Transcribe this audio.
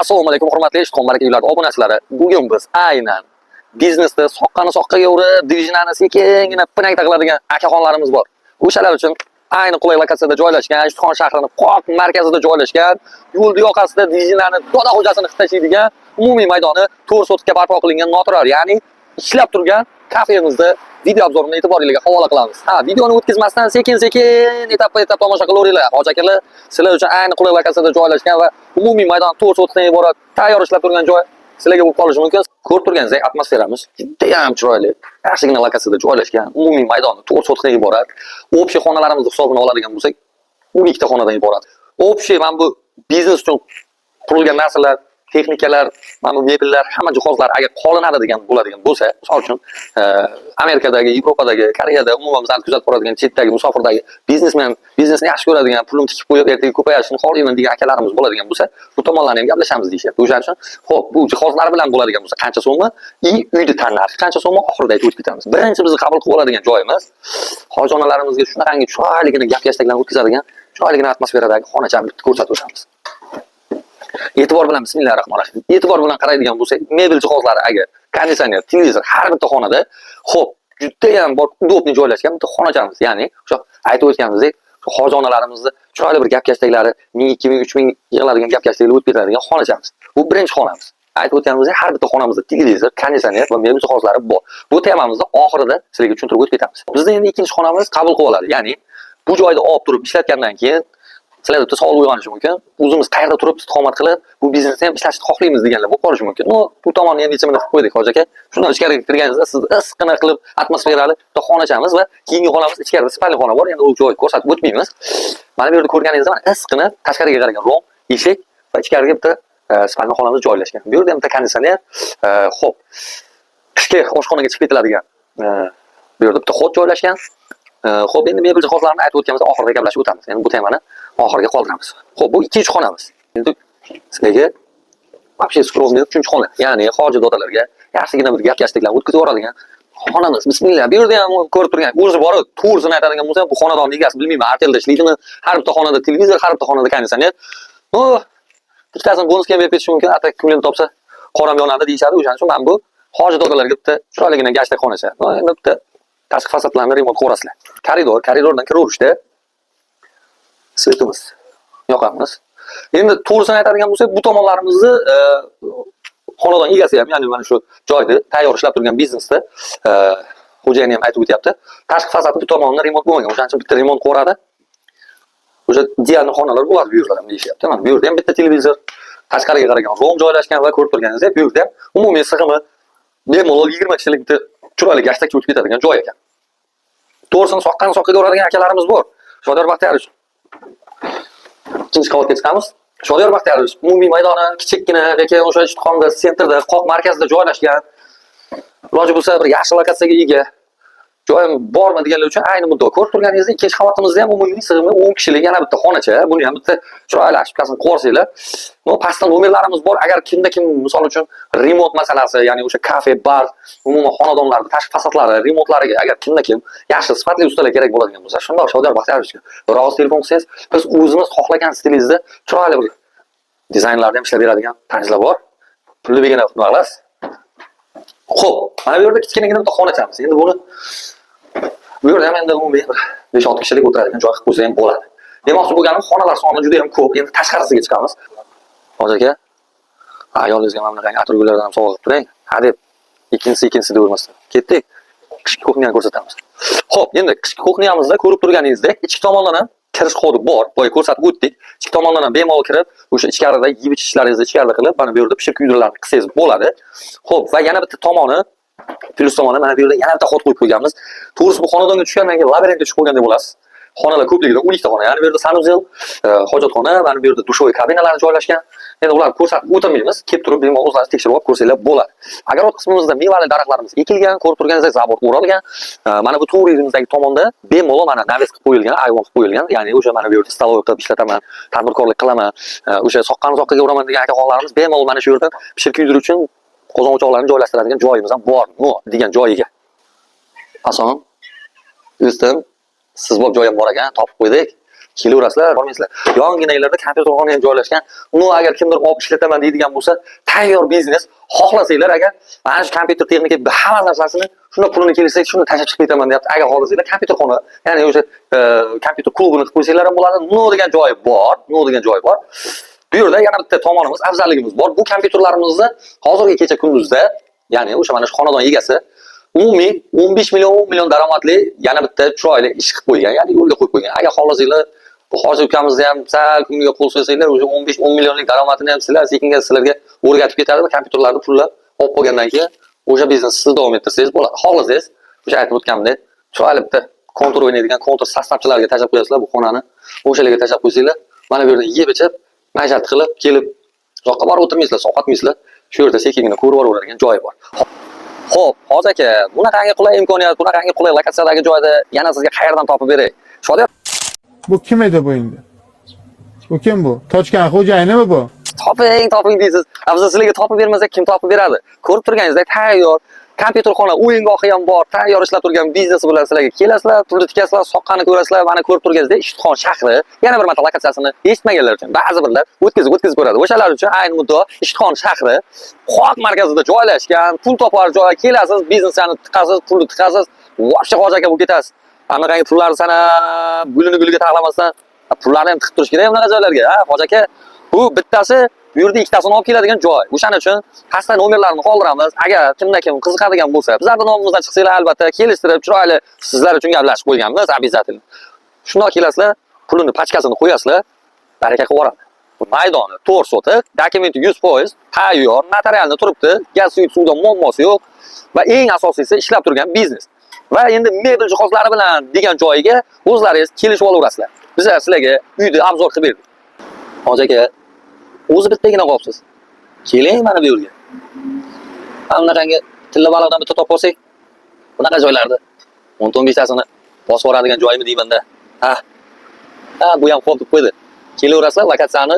Assalomu alaykum hurmatli ishqon barakatuh obunachilari. Bugun biz aynan biznesda soqqani soqqaga urib, divizinani sekingina pinakta qiladigan akaxonlarimiz bor. O'shalar uchun ayni qulay lokatsiyada joylashgan, Ishtixon shahrining qoq markazida joylashgan, yo'l yoqasida divizinani doda xo'jasini tashlaydigan umumiy maydoni 4 sotkga barpo qilingan noturar, ya'ni ishlab turgan kafemizda video obzorini e'tiboringizga havola qilamiz. Videoni o'tkazmasdan sekin-sekin etap-etap tomosha qilaveringlar. Hoji akalar, sizlar uchun ayni qulay lokatsiyada joylashgan va umumiy maydon 4 sotkdan iborat tayyor ishlab turgan joy sizlarga bo'lib qolishi mumkin. Ko'rib turganingizdek, atmosferamiz juda ham chiroyli. Yaxshigina lokatsiyada joylashgan, umumiy maydon 4 sotkdan iborat. Общий xonalarimizni hisobini oladigan bo'lsak, 12 ta xonadan iborat. Общий mana bu biznes uchun qurilgan narsalar, texnikalar, mana bu mebellar, hamma jihozlar agar qolinadigan bo'ladigan bo'lsa, misol uchun Amerikadagi, Yevropadagi, Koreyada umuman bizlarni kuzatib boradigan chetdagi musofirdagi biznesmen, biznesni yaxshi ko'radigan, pulni tikib qo'yib ertaga ko'payishini xohlayman degan akalarimiz bo'ladigan bo'lsa, bu tomonlarni ham gaplashamiz deyishyapti. O'shaning uchun, xo'p, bu jihozlar bilan bo'ladigan bo'lsa qancha so'mmi, uyni tanlash qancha so'mmi oxirida aytib ketamiz. Birinchi bizni qabul qilib oladigan joyimiz hoji onalarimizga shunaqangi chiroyligina gap-gashtaklarni o'tkazadigan, chiroyligina atmosferadagi xonachani bitta ko'rsatib o'tamiz. E'tibor bilan bismillahirrohmanirrohim. E'tibor bilan qaraydigan bo'lsak, mebel jihozlari, agar konditsioner, televizor har bitta xonada, xo'p, juda ham bor, udobni joylashgan bitta xonachamiz. Ya'ni, o'sha aytib o'tganimizdek, hoji onalarimizni chiroyli bir gap-gashtaklari 1000, 2000, 3000 yig'iladigan gap-gashtaklar o'tib ketadigan xonachamiz. Bu birinchi xonamiz. Aytib o'tganimizdek, har bitta xonamizda televizor, konditsioner va mebel jihozlari bor. Bu temamizni oxirida sizlarga tushuntirib o'tib ketamiz. Bizda endi ikkinchi xonamiz qabul qilib oladi. Ya'ni, bu joyda olib turib ishlatgandan keyin sizlarda bitta savol uyg'onishi mumkin. O'zimiz qayerda turib istiqomat qilib, bu biznesni ham ishlashni xohlaymiz deganlar bo'lib qolishi mumkin. Bu tomonni ham yechimini qilib qo'ydik, hoji aka. Shundan ichkariga kirganingizda siz issiqqina qilib atmosferali bitta xonachamiz va keyingi xonamiz ichkarida spalni xona bor. Endi u joyni ko'rsatib o'tmaymiz. Mana bu yerda ko'rganingizda mana issiqqina tashqariga qaragan rom, eshik va ichkariga bitta spalni xonamiz joylashgan. Bu yerda ham bitta konditsioner, xo'p, qishki oshxonaga chiqib ketiladigan bu yerda bitta xot joylashgan. Xo'p, endi mebel jihozlarini aytib o'tganimizda oxirida gaplashib o'tamiz. Endi bu temani oxirga qoldiramiz. Xo'p, bu ikkinchi xonamiz. Endi sizlarga вообще скромный uchinchi xona. Ya'ni hoji dodalarga yaxshigina bir gap-gashtaklarni o'tkazib yuboradigan xonamiz. Bismillah. Bu yerda ham ko'rib turgan, o'zi borib, to'g'risini aytadigan bo'lsam, bu xonadonni egasi bilmayman, artelda ishlaydimi? Har bitta xonada televizor, har bitta xonada konditsioner. Ikkitasini bonusga berib ketish mumkin. Atak kimlarni topsa, qoram yonadi deyshadi. O'shaning uchun men bu hoji dodalarga bitta chiroyligina gashtak xonacha. Endi bitta tashqi fasadlarni remont ko'rasizlar. Koridordan kiraverishda svetimiz yoqamiz. Endi to'g'risini aytadigan bo'lsak, bu tomonlarimizni xonadon egasi ham, ya'ni mana shu joyda tayyor ishlab turgan biznesda xo'jayini ham aytib o'tyapti. Tashqi fasadi bu tomonini remont bo'lmagan. O'shaning uchun bitta remont ko'radi. O'sha dialni xonalar bo'ladi bu yerda ham deyishyapti. Mana bu yerda ham bitta televizor, tashqariga qaragan rom joylashgan va ko'rib turganingizdek, bu yerda ham umumiy sig'imi bemalol 20 kishilik bitta chiroyli gashtakcha o'tib ketadigan joy ekan. To'g'risini soqqani soqqaga uradigan akalarimiz bor. Shodiyor Baxtiyorovich. Ikkinchi qavatga chiqamiz. Shodiyor Baxtiyorovich umumiy maydoni kichikgina, lekin o'sha Ishtixonda sentrda, qoq markazida joylashgan. Iloji bo'lsa bir yaxshi lokatsiyaga ega joyim bormi deganlar uchun ayni muddao ko'rib turganingizda ikkinchi qavatimizda ham umumiy sig'imi 10 kishilik yana bitta xonacha. Buni ham bitta chiroyli ashkasini ko'rsanglar. Pastda nomerlarimiz bor. Agar kimda kim misol uchun remont masalasi, ya'ni o'sha kafe, bar, umuman xonadonlarda tashqi fasadlari remontlariga agar kimda kim yaxshi sifatli ustalar kerak bo'ladigan bo'lsa, shundoq Shodiyor Baxtiyorovичga biroz telefon qilsangiz, biz o'zimiz xohlagan stilingizda chiroyli bir dizaynlarni ham ishlab beradigan tanishlar bor. Pulni begona qilib olasiz. Xo'p, mana bu yerda kichkinagina bitta xonachamiz. Endi buni bu yerda ham endi umumiy 5-6 kishilik o'tiradigan joy qilib qo'ysa ham bo'ladi. Demoqchi bo'lganim, xonalar soni juda ham ko'p. Endi tashqarisiga chiqamiz. Hoji aka, ayolingizga mana bunaqangi atirgullardan ham sovg'a qilib turing. Ha deb ikkinchisi devermasdan. Ketdik. Qishki kuxnyani ko'rsatamiz. Xo'p, endi qishki kuxnyamizda ko'rib turganingizdek, ichki tomondan ham kirish kodi bor. Boya ko'rsatib o'tdik. Ichki tomondan ham bemalol kirib, o'sha ichkarida yeb ichishlaringizni ichkarida qilib, mana bu yerda pishir kuydirlarni qilsangiz bo'ladi. Xo'p, va yana bitta tomoni, plus tomoni mana bu yerda yana bitta xot qo'yib qo'yganmiz. To'g'risi bu xonadonga tushgandan keyin labirintga tushib qolgandek bo'lasiz. Xonalar ko'pligidan 12 ta xona. Ya'ni bu yerda sanuzel, hojatxona, mana bu yerda dushovoy kabinalar joylashgan. Endi ularni ko'rsatib o'tirmaymiz. Kelib turib bemalol o'zlaringiz tekshirib olib ko'rsanglar bo'ladi. Agar o'z qismimizda mevali daraxtlarimiz ekilgan, ko'rib turganingizdek zabord o'ralgan, mana bu turizmdagi tomonda bemalol mana naves qilib qo'yilgan, ayvon qilib qo'yilgan. Ya'ni o'sha mana bu yerda staloy qilib ishlataman, tadbirkorlik qilaman, o'sha soqqani soqqaga uraman degan akaxonlarimiz bemalol mana shu yerda pishir kuydiruvchi uchun qozon o'choqlarini joylashtiradigan joyimiz ham bor, degan joyiga. Ason. Do'stim, siz bor joyim bor ekan, topib qo'ydik. Kelaverasizlar, bormaysizlar. Yonginalarda kompyuterxona ham joylashgan. Uni agar kimdir olib ishlataman deydigan bo'lsa, tayyor biznes xohlasanglar agar mana shu kompyuter texnika hamma narsasini shunda pulini kelsak, shuni tashlab chiqib ketaman deyapti. Agar xohlasanglar kompyuterxona, ya'ni o'sha kompyuter klubini qilib qo'ysanglar ham bo'ladi. No degan joyi bor, no degan joyi bor. Bu yerda yana bitta tomonimiz, afzalligimiz bor. Bu kompyuterlarimizni hozirgi kecha kunduzda, ya'ni o'sha mana shu xonadon egasi umumiy 15 million 10 million daromadli yana bitta chiroyli ish qilib qo'ygan, ya'ni yo'lga qo'yib qo'ygan. Agar xohlasanglar bu hozir ukamizni ham sal kunga qo'l so'ysanglar, o'sha 15-10 millionlik daromadini ham sizlar sekinga sizlarga o'rgatib ketadi va kompyuterlarni pullab olib qo'ygandan keyin o'sha biznesni siz davom ettirsangiz bo'ladi. Xohlasangiz, o'sha aytib o'tganimdek, chiroyli bitta kontur o'ynaydigan kontur sostavchilarga tashlab qo'yasizlar bu xonani. O'shalarga tashlab qo'ysanglar, mana bu yerda yeb ichib, majat qilib, kelib uzoqqa borib o'tirmaysizlar, sovqotmaysizlar. Shu yerda sekingina ko'rib boraveradigan joyi bor. Xo'p, hozir aka, bunaqangi qulay imkoniyat, bunaqangi qulay lokatsiyadagi joyda yana sizga qayerdan topib beray? Shodiyor, Bu kim edi bu endi? Bu kim bu? Tochkan xo'jayinimi bu? toping deysiz. Afzal sizlarga topib bermasa kim topib beradi? Ko'rib turganingizdek tayyor kompyuterxona, o'yingohi ham bor, tayyor ishlab turgan biznes bilan sizlarga kelasizlar, pulni tikasizlar, soqqani ko'rasizlar, mana ko'rib turganingizdek Ishtixon shahri, yana bir marta lokatsiyasini eshitmaganlar uchun ba'zi birlar o'tkazib ko'radi. O'shalar uchun ayni muddao Ishtixon shahri qoq markazida joylashgan, pul topar joy, kelasiz, biznesni tiqasiz, pulni tiqasiz, voshcha hoji aka bo'lib ketasiz. Anaqangi pullarni sanab, guliga taqlamasdan pullarni ham tiqib turish kerak bunaqa joylarga. Ha, hoji aka, bu bittasi bu yerda ikkitasini olib keladigan joy. O'shaning uchun pastda nomerlarni qoldiramiz. Agar kimda-kim qiziqadigan bo'lsa, bizlarning nomimizdan chiqsanglar albatta kelishtirib, chiroyli sizlar uchun gaplashib qo'yganmiz, обязательно. Shundoq kelasizlar, pulini pachkasini qo'yasizlar, baraka qilib yuboradi. Maydoni 4 sotiq, dokumenti 100%, tayyor, notarialni turibdi, gaz suvda muammosi yo'q va eng asosiysi ishlab turgan biznes. Va endi mebel jihozlari bilan degan joyiga o'zlaringiz kelishib olaverasizlar. Biz sizlarga uyni obzor qilib berdik. Hoji aka, o'zi bittagina qolibsiz. Keling mana bu yerga. Mana bunaqangi tilla baliqdan bitta topib olsak, bunaqa joylarda 10-15 tasini bosib boradigan joyimi deyman-da. Ha, bu ham qo'l deb qo'ydi. Kelaverasizlar, lokatsiyani